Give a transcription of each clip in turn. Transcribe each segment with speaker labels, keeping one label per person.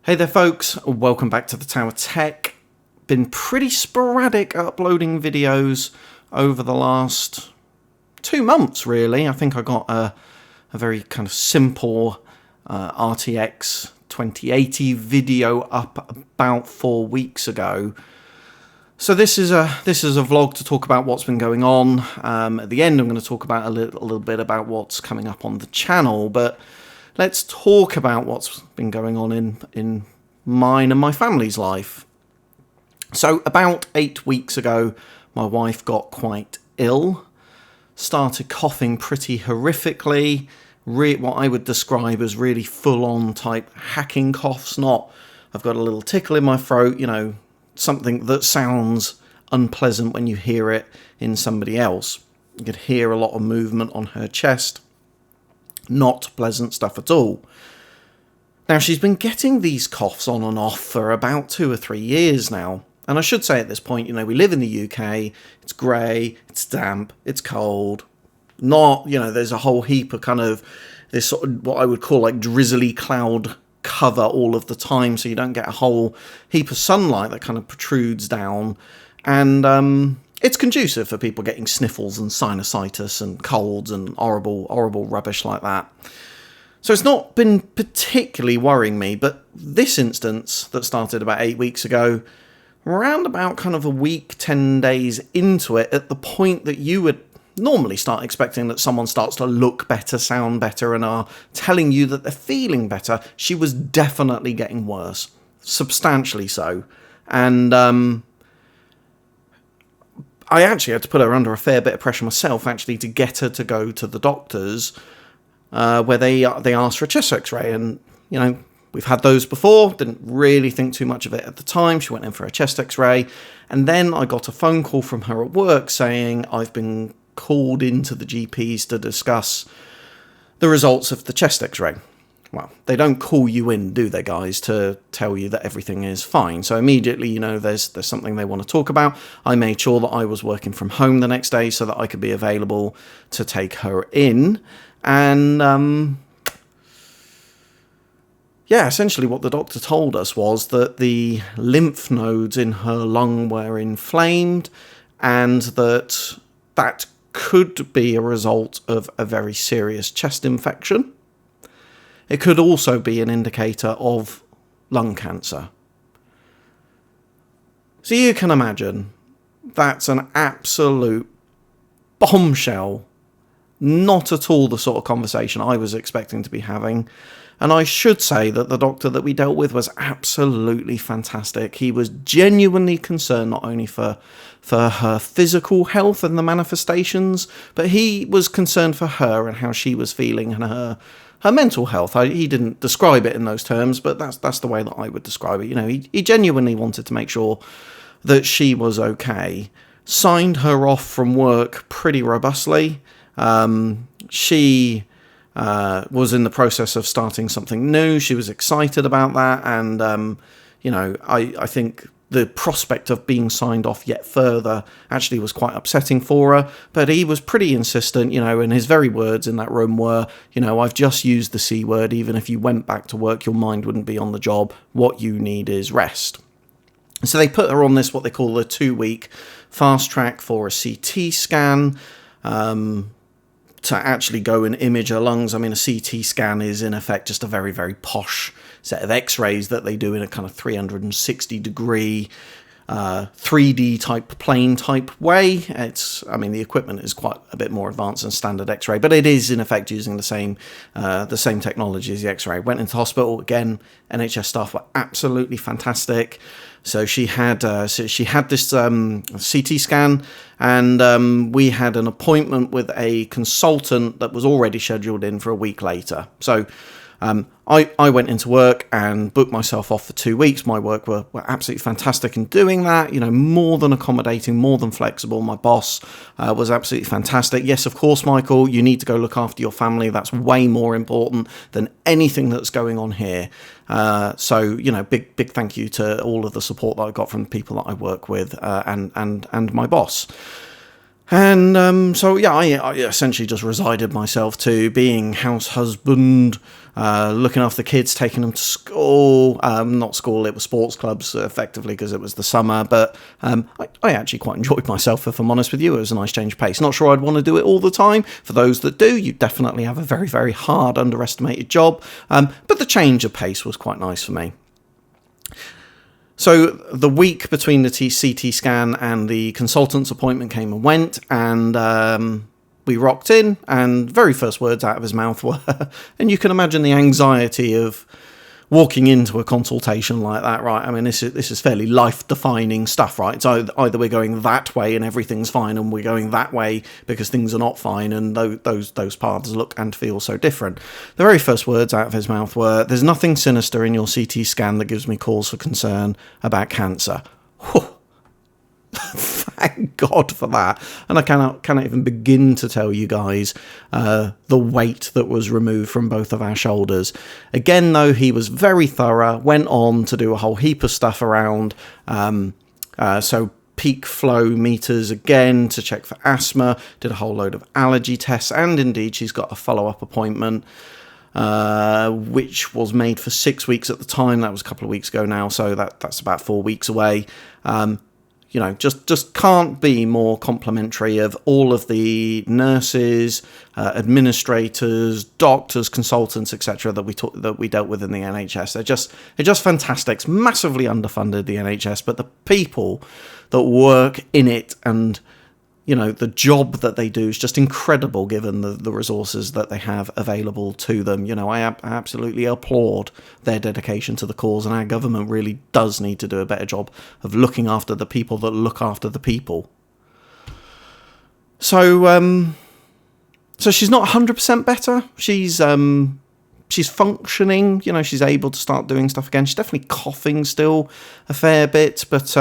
Speaker 1: Hey there folks, welcome back to the Tower Tech. Been pretty sporadic uploading videos over the last 2 months really. I think I got a very kind of simple RTX 2080 video up about 4 weeks ago. So this is a vlog to talk about what's been going on. At the end I'm going to talk about a little bit about what's coming up on the channel, but let's talk about what's been going on in mine and my family's life. So about 8 weeks ago, my wife got quite ill, started coughing pretty horrifically, what I would describe as really full-on type hacking coughs, not I've got a little tickle in my throat, you know, something that sounds unpleasant when you hear it in somebody else. You could hear a lot of movement on her chest. Not pleasant stuff at all. Now, she's been getting these coughs on and off for about 2 or 3 years now. And I should say at this point, you know, we live in the UK, it's grey, it's damp, it's cold. Not, you know, there's a whole heap of kind of this sort of what I would call like drizzly cloud cover all of the time, so you don't get a whole heap of sunlight that kind of protrudes down. And it's conducive for people getting sniffles and sinusitis and colds and horrible rubbish like that. So it's not been particularly worrying me, but this instance that started about 8 weeks ago, around about kind of a week, 10 days into it, at the point that you would normally start expecting that someone starts to look better, sound better, and are telling you that they're feeling better, she was definitely getting worse. Substantially so. And I actually had to put her under a fair bit of pressure myself, actually, to get her to go to the doctors, where they asked for a chest x-ray. And, you know, we've had those before, didn't really think too much of it at the time. She went in for a chest x-ray. And then I got a phone call from her at work saying, I've been called into the GPs to discuss the results of the chest x-ray. Well, they don't call you in, do they, guys, to tell you that everything is fine. So immediately, you know, there's something they want to talk about. I made sure that I was working from home the next day so that I could be available to take her in. And, yeah, essentially what the doctor told us was that the lymph nodes in her lung were inflamed and that could be a result of a very serious chest infection. It could also be an indicator of lung cancer. So you can imagine that's an absolute bombshell. Not at all the sort of conversation I was expecting to be having. And I should say that the doctor that we dealt with was absolutely fantastic. He was genuinely concerned not only for her physical health and the manifestations, but he was concerned for her and how she was feeling and her mental health. He didn't describe it in those terms, but that's the way that I would describe it. You know, he genuinely wanted to make sure that she was okay. Signed her off from work pretty robustly. She was in the process of starting something new. She was excited about that, and you know, I think the prospect of being signed off yet further actually was quite upsetting for her, but he was pretty insistent, you know, and his very words in that room were, you know, I've just used the C word. Even if you went back to work, your mind wouldn't be on the job. What you need is rest. So they put her on this, what they call a 2-week fast track for a CT scan, to actually go and image her lungs. I mean, a CT scan is in effect just a very, very posh set of x-rays that they do in a kind of 360 degree 3D type plane type way. I mean, the equipment is quite a bit more advanced than standard x-ray, but it is in effect using the same technology as the x-ray. Went into hospital again. NHS staff were absolutely fantastic. So she had this CT scan, and we had an appointment with a consultant that was already scheduled in for a week later. So I went into work and booked myself off for 2 weeks. My work were absolutely fantastic in doing that, you know, more than accommodating, more than flexible. My boss was absolutely fantastic. Yes, of course, Michael, you need to go look after your family. That's way more important than anything that's going on here. So, you know, big thank you to all of the support that I got from the people that I work with, and my boss. And so, yeah, I essentially just resided myself to being house husband, looking after the kids, taking them to school. Not school, it was sports clubs, effectively, because it was the summer. But I actually quite enjoyed myself, if I'm honest with you. It was a nice change of pace. Not sure I'd want to do it all the time. For those that do, you definitely have a very, very hard, underestimated job. But the change of pace was quite nice for me. So the week between the CT scan and the consultant's appointment came and went, and we rocked in, and very first words out of his mouth were, and you can imagine the anxiety of walking into a consultation like that, right? I mean, this is fairly life-defining stuff, right? So either we're going that way and everything's fine, and we're going that way because things are not fine, and those paths look and feel so different. The very first words out of his mouth were, "There's nothing sinister in your CT scan that gives me cause for concern about cancer." Whew. Thank God for that. And I cannot even begin to tell you guys the weight that was removed from both of our shoulders. Again, though, he was very thorough, went on to do a whole heap of stuff around, so peak flow meters again to check for asthma, did a whole load of allergy tests, and indeed she's got a follow-up appointment, which was made for 6 weeks at the time. That was a couple of weeks ago now, so that's about 4 weeks away. You know, just can't be more complimentary of all of the nurses, administrators, doctors, consultants, etc. that we dealt with in the NHS. They're just fantastic. It's massively underfunded, the NHS, but the people that work in it and, you know, the job that they do is just incredible given the resources that they have available to them. You know, I absolutely applaud their dedication to the cause, and our government really does need to do a better job of looking after the people that look after the people. So she's not 100% better. She's functioning, you know, she's able to start doing stuff again. She's definitely coughing still a fair bit, but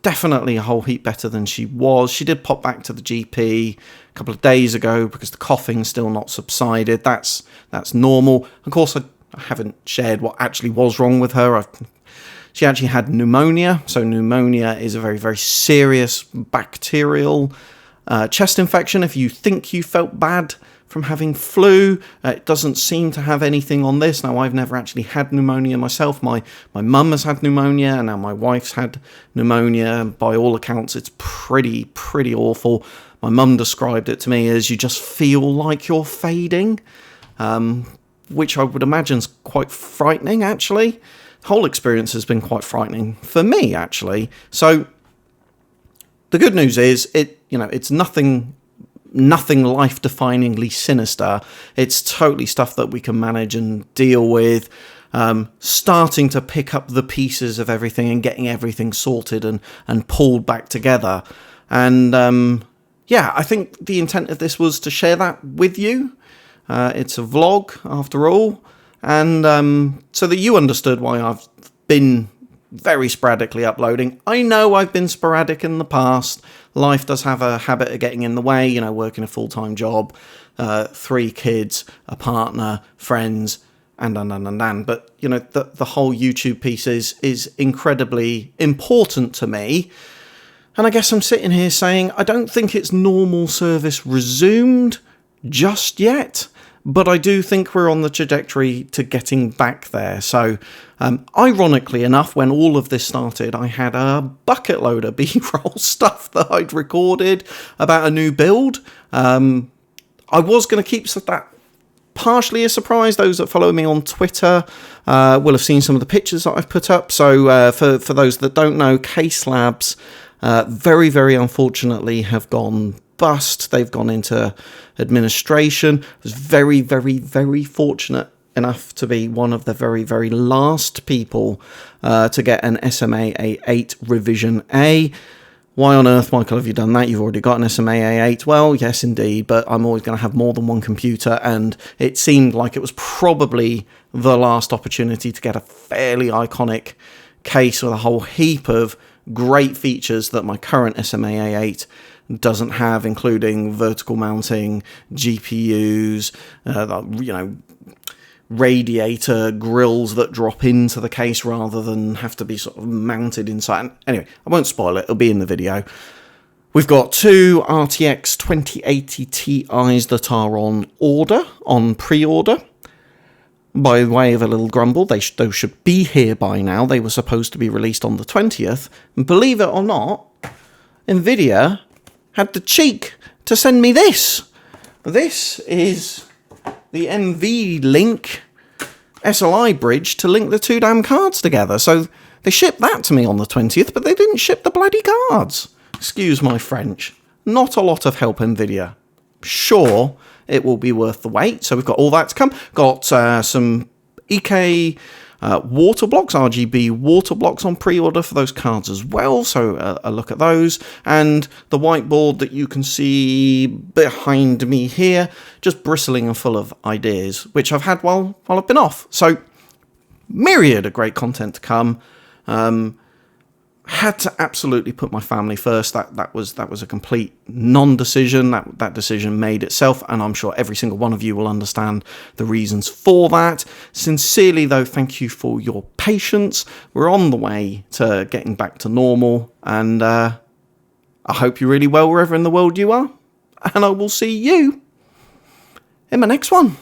Speaker 1: definitely a whole heap better than she was. She did pop back to the GP a couple of days ago because the coughing's still not subsided. That's normal. Of course, I haven't shared what actually was wrong with her. She actually had pneumonia. So pneumonia is a very, very serious bacterial chest infection. If you think you felt bad from having flu, it doesn't seem to have anything on this. Now, I've never actually had pneumonia myself. My mum has had pneumonia, and now my wife's had pneumonia. By all accounts, it's pretty awful. My mum described it to me as you just feel like you're fading, which I would imagine is quite frightening, actually. The whole experience has been quite frightening for me, actually. So the good news is, it's nothing life-definingly sinister. It's totally stuff that we can manage and deal with, starting to pick up the pieces of everything and getting everything sorted and pulled back together. And I think the intent of this was to share that with you. It's a vlog, after all, and so that you understood why I've been very sporadically uploading. I know I've been sporadic in the past. Life does have a habit of getting in the way, you know, working a full-time job, 3 kids, a partner, friends, and. But, you know, the whole YouTube piece is incredibly important to me. And I guess I'm sitting here saying I don't think it's normal service resumed just yet, but I do think we're on the trajectory to getting back there. So, ironically enough, when all of this started, I had a bucket load of B-roll stuff that I'd recorded about a new build. I was going to keep that partially a surprise. Those that follow me on Twitter will have seen some of the pictures that I've put up. So, for those that don't know, Case Labs very, very unfortunately have gone bust. They've gone into administration. I was very, very, very fortunate enough to be one of the very, very last people to get an SMA A8 Revision A. Why on earth, Michael, have you done that? You've already got an SMA A8. Well, yes, indeed, but I'm always going to have more than one computer, and it seemed like it was probably the last opportunity to get a fairly iconic case with a whole heap of great features that my current SMA A8 doesn't have, including vertical mounting, GPUs, radiator grills that drop into the case rather than have to be sort of mounted inside. Anyway, I won't spoil it, it'll be in the video. We've got two RTX 2080 Ti's that are on pre-order. By way of a little grumble, those should be here by now. They were supposed to be released on the 20th. And believe it or not, Nvidia had the cheek to send me this. This is the NVLink SLI bridge to link the two damn cards together. So they shipped that to me on the 20th, but they didn't ship the bloody cards. Excuse my French. Not a lot of help, Nvidia. Sure, it will be worth the wait. So we've got all that to come. Got some EK water blocks, RGB water blocks on pre-order for those cards as well. So a look at those. And the whiteboard that you can see behind me here, just bristling and full of ideas, which I've had while I've been off. So myriad of great content to come. Had to absolutely put my family first. That was a complete non-decision. That decision made itself, and I'm sure every single one of you will understand the reasons for that. Sincerely, though, thank you for your patience. We're on the way to getting back to normal, and I hope you're really well wherever in the world you are, and I will see you in my next one.